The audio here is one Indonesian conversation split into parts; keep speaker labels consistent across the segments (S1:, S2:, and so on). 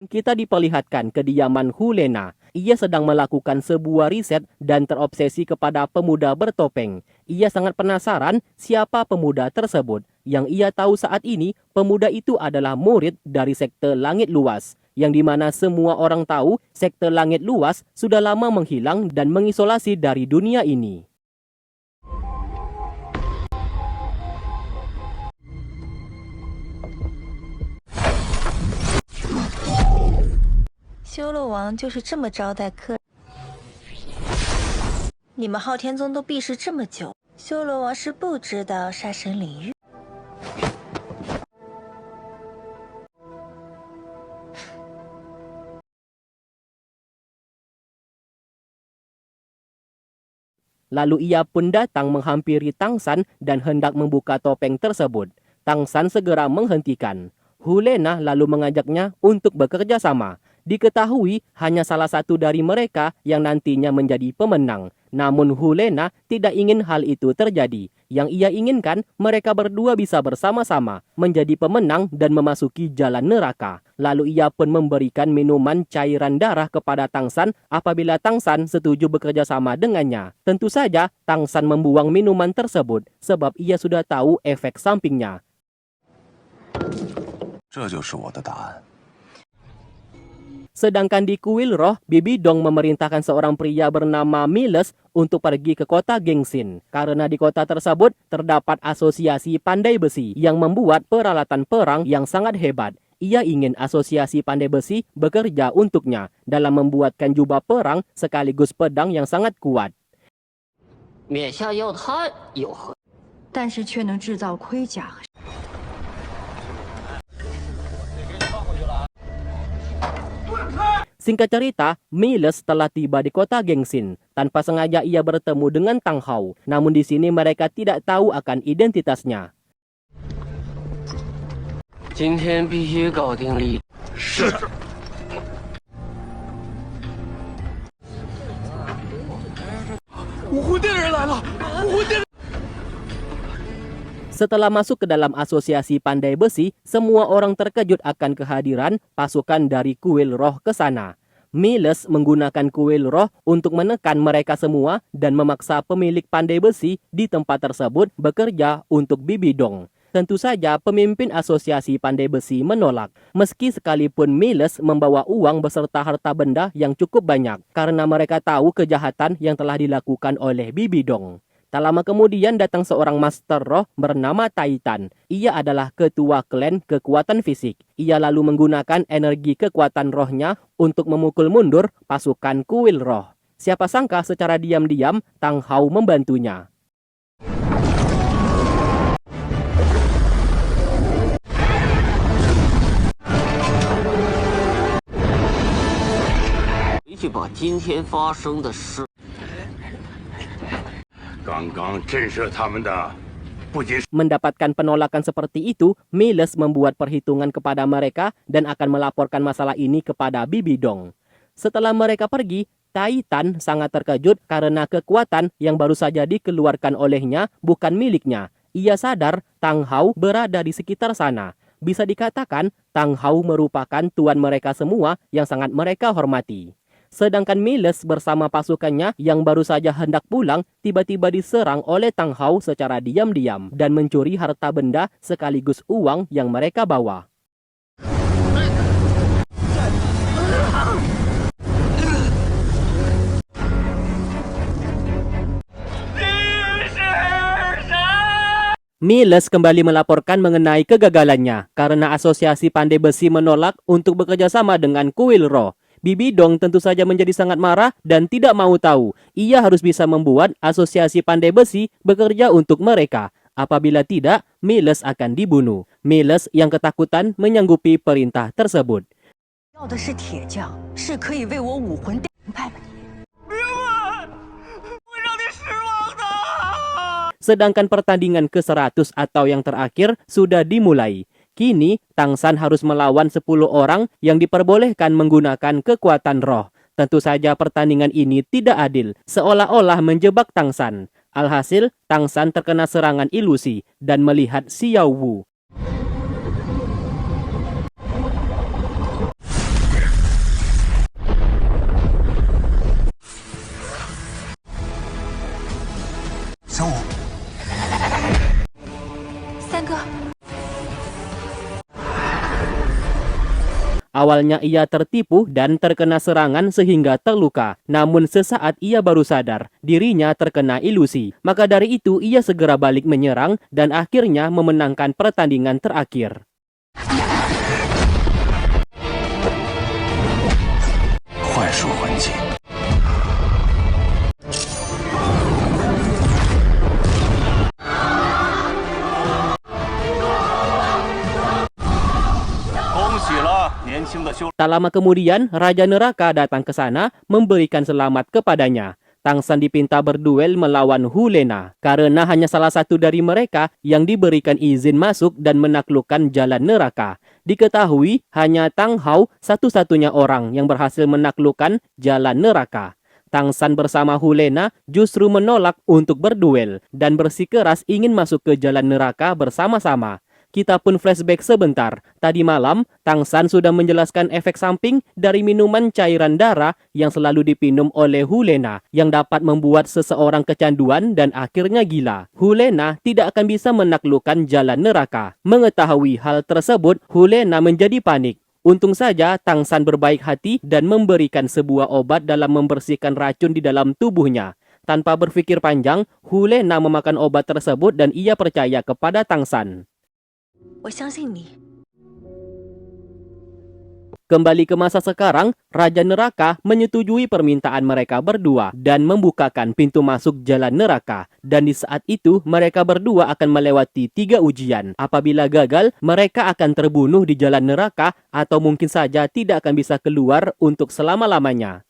S1: Kita diperlihatkan kediaman Hulena. Ia sedang melakukan sebuah riset dan terobsesi kepada pemuda bertopeng. Ia sangat penasaran siapa pemuda tersebut. Yang ia tahu saat ini, pemuda itu adalah murid dari sekte Langit Luas. Yang dimana semua orang tahu sekte Langit Luas sudah lama menghilang dan mengisolasi dari dunia ini.
S2: 修罗王就是这么招待客人。你们昊天宗都避世这么久，修罗王是不知道杀神领域。
S1: Lalu ia pun datang menghampiri Tangsan dan hendak membuka topeng tersebut. Tangsan segera menghentikan. Hulena lalu mengajaknya untuk bekerja sama. Diketahui hanya salah satu dari mereka yang nantinya menjadi pemenang. Namun Hulena tidak ingin hal itu terjadi. Yang ia inginkan mereka berdua bisa bersama-sama menjadi pemenang dan memasuki jalan neraka. Lalu ia pun memberikan minuman cairan darah kepada Tangsan apabila Tangsan setuju bekerja sama dengannya. Tentu saja Tangsan membuang minuman tersebut sebab ia sudah tahu efek sampingnya.
S3: 这就是我的答案。
S1: Sedangkan di kuil roh, Bibi Dong memerintahkan seorang pria bernama Miles untuk pergi ke kota Gengsin. Karena di kota tersebut terdapat asosiasi pandai besi yang membuat peralatan perang yang sangat hebat. Ia ingin asosiasi pandai besi bekerja untuknya dalam membuatkan jubah perang sekaligus pedang yang sangat kuat.
S4: 冕下要它有何？
S5: 但是却能制造盔甲。
S1: Singkat cerita, Miles telah tiba di kota Gengsin. Tanpa sengaja ia bertemu dengan Tang Hao. Namun di sini mereka tidak tahu akan identitasnya.
S4: 今天必须搞定李。
S3: 是。 武魂殿的人来了！武魂殿。
S1: Setelah masuk ke dalam asosiasi pandai besi, semua orang terkejut akan kehadiran pasukan dari kuil roh ke sana. Miles menggunakan kuil roh untuk menekan mereka semua dan memaksa pemilik pandai besi di tempat tersebut bekerja untuk Bibi Dong. Tentu saja pemimpin asosiasi pandai besi menolak, meski sekalipun Miles membawa uang beserta harta benda yang cukup banyak, karena mereka tahu kejahatan yang telah dilakukan oleh Bibi Dong. Tak lama kemudian datang seorang master roh bernama Titan. Ia adalah ketua klan kekuatan fisik. Ia lalu menggunakan energi kekuatan rohnya untuk memukul mundur pasukan kuil roh. Siapa sangka secara diam-diam Tang Hao membantunya. Mendapatkan penolakan seperti itu, Miles membuat perhitungan kepada mereka dan akan melaporkan masalah ini kepada Bibi Dong. Setelah mereka pergi, Titan sangat terkejut karena kekuatan yang baru saja dikeluarkan olehnya bukan miliknya. Ia sadar Tang Hao berada di sekitar sana. Bisa dikatakan Tang Hao merupakan tuan mereka semua yang sangat mereka hormati. Sedangkan Miles bersama pasukannya yang baru saja hendak pulang tiba-tiba diserang oleh Tang Hao secara diam-diam dan mencuri harta benda sekaligus uang yang mereka bawa. Miles kembali melaporkan mengenai kegagalannya karena asosiasi pandai besi menolak untuk bekerja sama dengan kuil roh. Bibi Dong tentu saja menjadi sangat marah dan tidak mau tahu. Ia harus bisa membuat asosiasi pandai besi bekerja untuk mereka. Apabila tidak, Miles akan dibunuh. Miles yang ketakutan menyanggupi perintah tersebut. Sedangkan pertandingan ke-100 atau yang terakhir sudah dimulai. Kini, Tangsan harus melawan 10 orang yang diperbolehkan menggunakan kekuatan roh. Tentu saja pertandingan ini tidak adil, seolah-olah menjebak Tangsan. Alhasil, Tangsan terkena serangan ilusi dan melihat Xiao Wu. Awalnya ia tertipu dan terkena serangan sehingga terluka. Namun sesaat ia baru sadar dirinya terkena ilusi. Maka dari itu ia segera balik menyerang dan akhirnya memenangkan pertandingan terakhir.
S3: 幻术魂技，
S1: Tak lama kemudian, Raja Neraka datang ke sana memberikan selamat kepadanya. Tang San dipinta berduel melawan Hulena karena hanya salah satu dari mereka yang diberikan izin masuk dan menaklukkan jalan neraka. Diketahui hanya Tang Hao satu-satunya orang yang berhasil menaklukkan jalan neraka. Tang San bersama Hulena justru menolak untuk berduel dan bersikeras ingin masuk ke jalan neraka bersama-sama. Kita pun flashback sebentar. Tadi malam, Tang San sudah menjelaskan efek samping dari minuman cairan darah yang selalu dipinum oleh Hulena yang dapat membuat seseorang kecanduan dan akhirnya gila. Hulena tidak akan bisa menaklukkan jalan neraka. Mengetahui hal tersebut, Hulena menjadi panik. Untung saja Tang San berbaik hati dan memberikan sebuah obat dalam membersihkan racun di dalam tubuhnya. Tanpa berpikir panjang, Hulena memakan obat tersebut dan ia percaya kepada Tang San.
S2: 我相信你。
S1: Kembali ke masa sekarang, Raja Neraka menyetujui permintaan mereka berdua dan membukakan pintu masuk jalan neraka. Dan di saat itu, mereka berdua akan melewati 3 ujian. Apabila gagal, mereka akan terbunuh di jalan neraka atau mungkin saja tidak akan bisa keluar untuk selama-lamanya.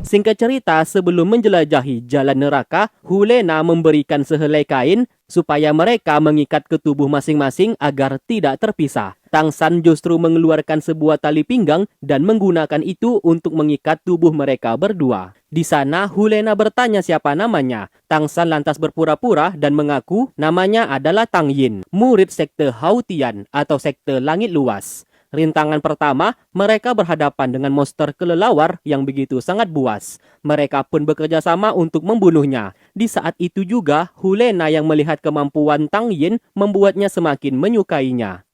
S1: Singkat cerita, sebelum menjelajahi jalan neraka, Hulena memberikan sehelai kain supaya mereka mengikat ke tubuh masing-masing agar tidak terpisah. Tang San justru mengeluarkan sebuah tali pinggang dan menggunakan itu untuk mengikat tubuh mereka berdua. Di sana, Hulena bertanya siapa namanya. Tang San lantas berpura-pura dan mengaku namanya adalah Tang Yin, murid sekte Hautian atau sekte langit luas. Rintangan pertama, mereka berhadapan dengan monster kelelawar yang begitu sangat buas. Mereka pun bekerja sama untuk membunuhnya. Di saat itu juga, Hulena yang melihat kemampuan Tang Yin membuatnya semakin menyukainya.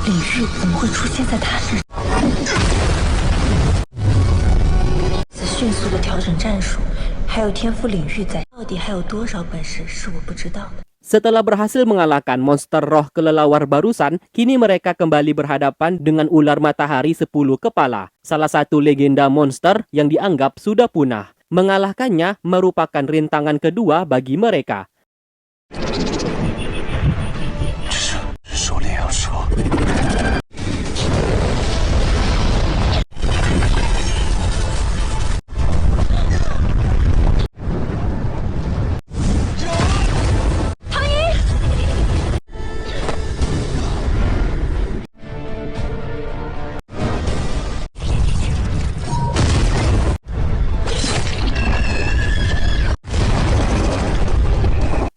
S2: 李煜怎么会出现在他身上？迅速的调整战术，还有天赋领域在，到底还有多少本事是我不知道的。
S1: Setelah berhasil mengalahkan monster roh kelelawar barusan, kini mereka kembali berhadapan dengan ular matahari 10 kepala, salah satu legenda monster yang dianggap sudah punah. Mengalahkannya merupakan rintangan kedua bagi mereka.
S3: 狩猎要蛇。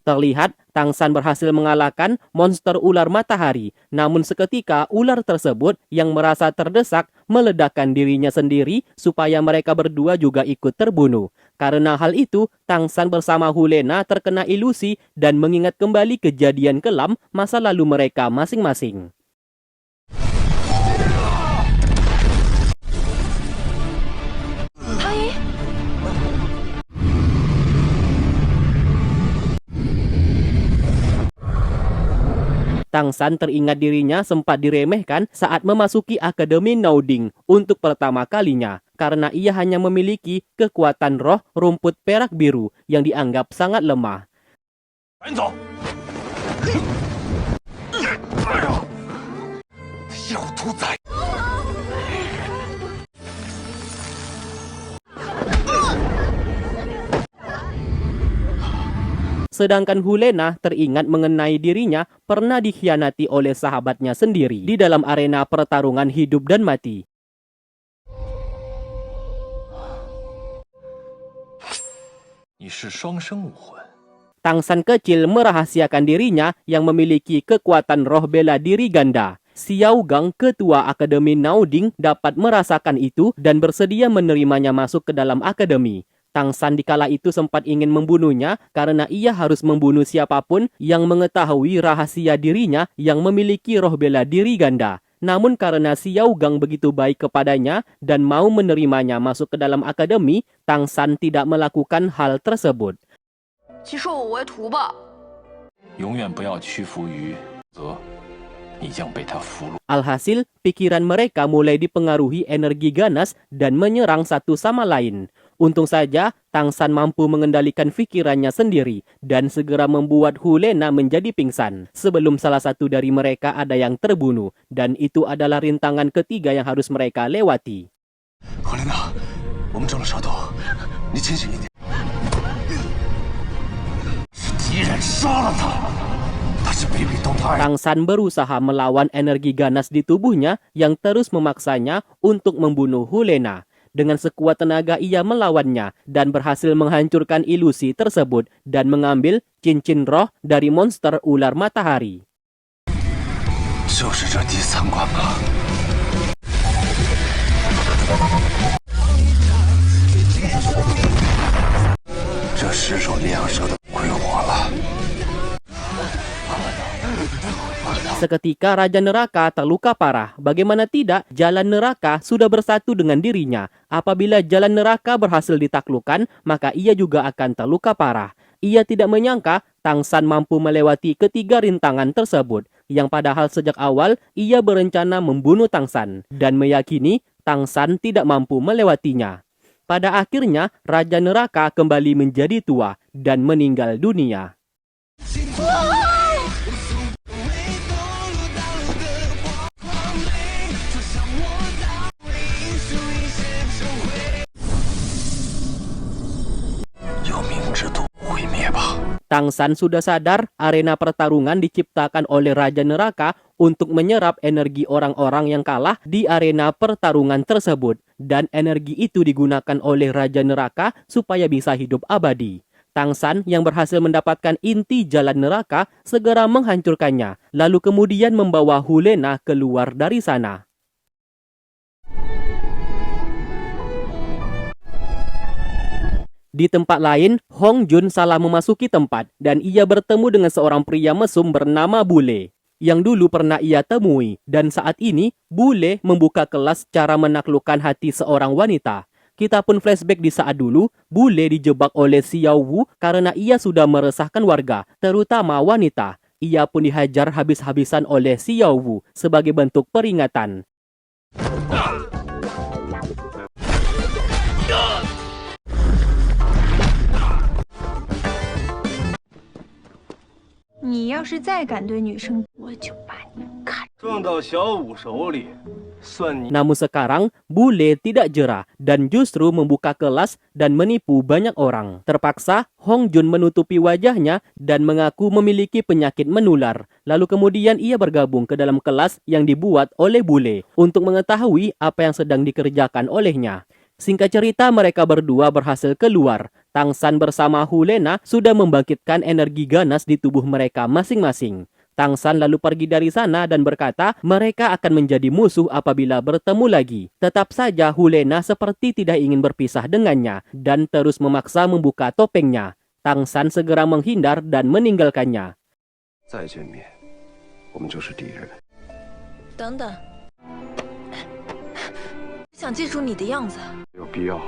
S1: Terlihat, Tang San berhasil mengalahkan monster ular matahari. Namun seketika, ular tersebut yang merasa terdesak meledakkan dirinya sendiri supaya mereka berdua juga ikut terbunuh. Karena hal itu, Tang San bersama Hulena terkena ilusi dan mengingat kembali kejadian kelam masa lalu mereka masing-masing. Tang San teringat dirinya sempat diremehkan saat memasuki Akademi Nauding untuk pertama kalinya karena ia hanya memiliki kekuatan roh rumput perak biru yang dianggap sangat lemah. Sedangkan Hulena teringat mengenai dirinya pernah dikhianati oleh sahabatnya sendiri di dalam arena pertarungan hidup dan mati. Tang San kecil merahasiakan dirinya yang memiliki kekuatan roh bela diri ganda. Xiao Gang, ketua Akademi Naoding, dapat merasakan itu dan bersedia menerimanya masuk ke dalam akademi. Tang San dikala itu sempat ingin membunuhnya karena ia harus membunuh siapapun yang mengetahui rahasia dirinya yang memiliki roh bela diri ganda. Namun karena Xiao Gang begitu baik kepadanya dan mau menerimanya masuk ke dalam akademi, Tang San tidak melakukan hal tersebut.
S5: 去收我为徒吧。
S3: 永远不要屈服于则，你将被他俘虏。
S1: Alhasil, pikiran mereka mulai dipengaruhi energi ganas dan menyerang satu sama lain. Untung saja, Tang San mampu mengendalikan pikirannya sendiri dan segera membuat Hu Lena menjadi pingsan. Sebelum salah satu dari mereka ada yang terbunuh, dan itu adalah rintangan ketiga yang harus mereka lewati.
S3: 何莲娜，我们中了蛇毒，你清醒一点。是敌人杀了他，他是比比东的爱人。
S1: Tang San berusaha melawan energi ganas di tubuhnya yang terus memaksanya untuk membunuh Hu Lena. Dengan sekuat tenaga ia melawannya dan berhasil menghancurkan ilusi tersebut dan mengambil cincin roh dari monster ular matahari.
S3: 就是这第三关吧。这尸首烈阳蛇的归我了。
S1: Seketika Raja Neraka terluka parah. Bagaimana tidak, jalan neraka sudah bersatu dengan dirinya. Apabila jalan neraka berhasil ditaklukkan, maka ia juga akan terluka parah. Ia tidak menyangka Tang San mampu melewati ketiga rintangan tersebut, yang padahal sejak awal ia berencana membunuh Tang San dan meyakini Tang San tidak mampu melewatinya. Pada akhirnya, Raja Neraka kembali menjadi tua dan meninggal dunia. Tang San sudah sadar arena pertarungan diciptakan oleh Raja Neraka untuk menyerap energi orang-orang yang kalah di arena pertarungan tersebut. Dan energi itu digunakan oleh Raja Neraka supaya bisa hidup abadi. Tang San yang berhasil mendapatkan inti jalan neraka segera menghancurkannya, lalu kemudian membawa Hu Lena keluar dari sana. Di tempat lain, Hong Jun salah memasuki tempat dan ia bertemu dengan seorang pria mesum bernama Bule yang dulu pernah ia temui, dan saat ini Bule membuka kelas cara menaklukkan hati seorang wanita. Kita pun flashback di saat dulu Bule dijebak oleh Xiao Wu karena ia sudah meresahkan warga, terutama wanita. Ia pun dihajar habis-habisan oleh Xiao Wu sebagai bentuk peringatan.
S5: 你要是再敢对女生，我就把你砍。
S6: 撞到小五手里，算你。
S1: Namun sekarang, Bule tidak jera dan justru membuka kelas dan menipu banyak orang. Terpaksa, Hong Jun menutupi wajahnya dan mengaku memiliki penyakit menular. Lalu kemudian ia bergabung ke dalam kelas yang dibuat oleh Bule untuk mengetahui apa yang sedang dikerjakan olehnya. Singkat cerita, mereka berdua berhasil keluar. Tang San bersama Hu Lena sudah membangkitkan energi ganas di tubuh mereka masing-masing. Tang San lalu pergi dari sana dan berkata mereka akan menjadi musuh apabila bertemu lagi. Tetap saja Hu Lena seperti tidak ingin berpisah dengannya dan terus memaksa membuka topengnya. Tang San segera menghindar dan meninggalkannya.
S6: 再见面，我们就是敌人。
S2: 等等，想记住你的样子。
S6: 有必要。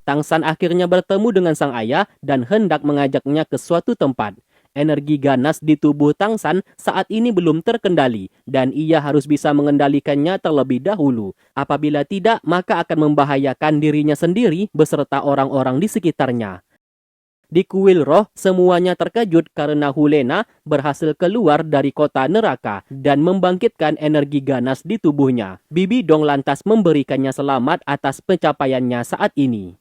S1: Tang San akhirnya bertemu dengan sang ayah dan hendak mengajaknya ke suatu tempat. Energi ganas di tubuh Tang San saat ini belum terkendali dan ia harus bisa mengendalikannya terlebih dahulu. Apabila tidak, maka akan membahayakan dirinya sendiri beserta orang-orang di sekitarnya. Di kuil roh, semuanya terkejut karena Hu Lena berhasil keluar dari kota neraka dan membangkitkan energi ganas di tubuhnya. Bibi Dong lantas memberikannya selamat atas pencapaiannya saat ini.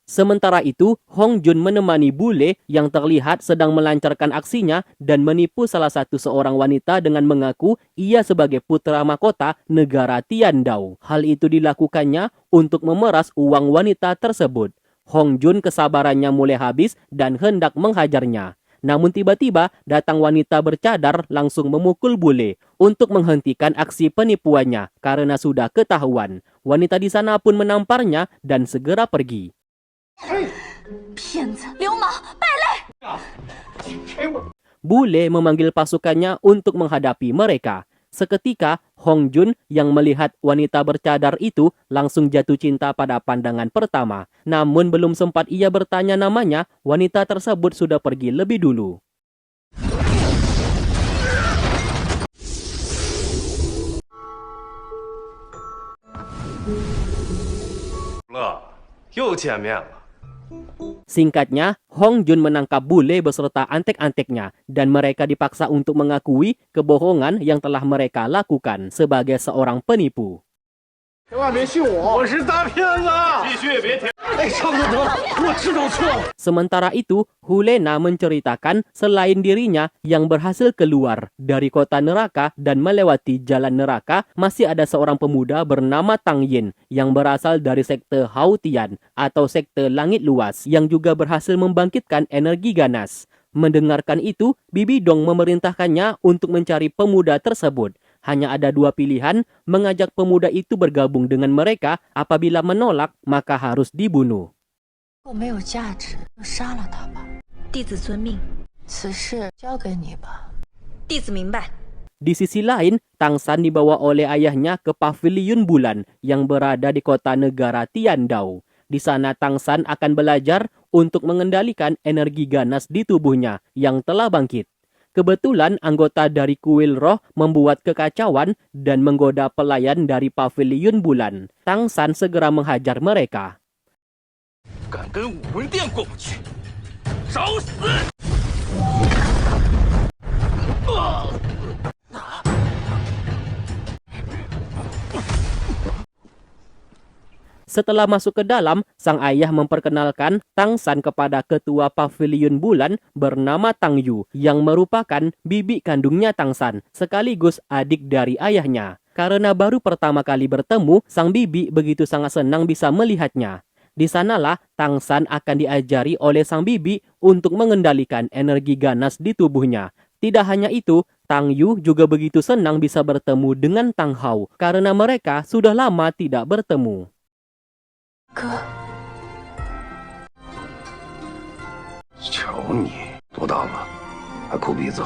S1: Sementara itu, Hong Jun menemani bule yang terlihat sedang melancarkan aksinya dan menipu salah satu seorang wanita dengan mengaku ia sebagai putra mahkota negara Tiandao. Hal itu dilakukannya untuk memeras uang wanita tersebut. Hong Jun kesabarannya mulai habis dan hendak menghajarnya. Namun tiba-tiba datang wanita bercadar langsung memukul bule untuk menghentikan aksi penipuannya karena sudah ketahuan. Wanita di sana pun menamparnya dan segera pergi.
S2: 骗子、流氓、败类！
S1: Bule memanggil pasukannya untuk menghadapi mereka. Seketika, Hong Jun yang melihat wanita bercadar itu langsung jatuh cinta pada pandangan pertama. Namun belum sempat ia bertanya namanya, wanita tersebut sudah pergi lebih dulu.
S6: 又见面了。
S1: Singkatnya, Hong Jun menangkap bule beserta antek-anteknya dan mereka dipaksa untuk mengakui kebohongan yang telah mereka lakukan sebagai seorang penipu.
S6: 千万别信我，我是大骗子！继续别停！哎，差不多得了，我知道错了。
S1: Sementara itu, Hulena menceritakan selain dirinya yang berhasil keluar dari kota neraka dan melewati jalan neraka, masih ada seorang pemuda bernama Tang Yin yang berasal dari sekte Hautian atau sekte langit luas yang juga berhasil membangkitkan energi ganas. Mendengarkan itu, Bibi Dong memerintahkannya untuk mencari pemuda tersebut. Hanya ada dua pilihan, mengajak pemuda itu bergabung dengan mereka, apabila menolak maka harus dibunuh.
S2: 如果没有价值，就杀了他吧。弟子遵命。此事交给你吧。弟子明白。
S1: Di sisi lain, Tang San dibawa oleh ayahnya ke paviliun bulan yang berada di kota negara Tiandao. Di sana Tang San akan belajar untuk mengendalikan energi ganas di tubuhnya yang telah bangkit. Kebetulan anggota dari kuil roh membuat kekacauan dan menggoda pelayan dari paviliun bulan. Tang San segera menghajar mereka.
S3: 敢跟武魂殿过不去，找死！
S1: Setelah masuk ke dalam, sang ayah memperkenalkan Tang San kepada ketua paviliun bulan bernama Tang Yu yang merupakan bibi kandungnya Tang San sekaligus adik dari ayahnya. Karena baru pertama kali bertemu, sang bibi begitu sangat senang bisa melihatnya. Di sanalah Tang San akan diajari oleh sang bibi untuk mengendalikan energi ganas di tubuhnya. Tidak hanya itu, Tang Yu juga begitu senang bisa bertemu dengan Tang Hao karena mereka sudah lama tidak bertemu.
S2: 哥，
S6: 瞧你多大了，还哭鼻子。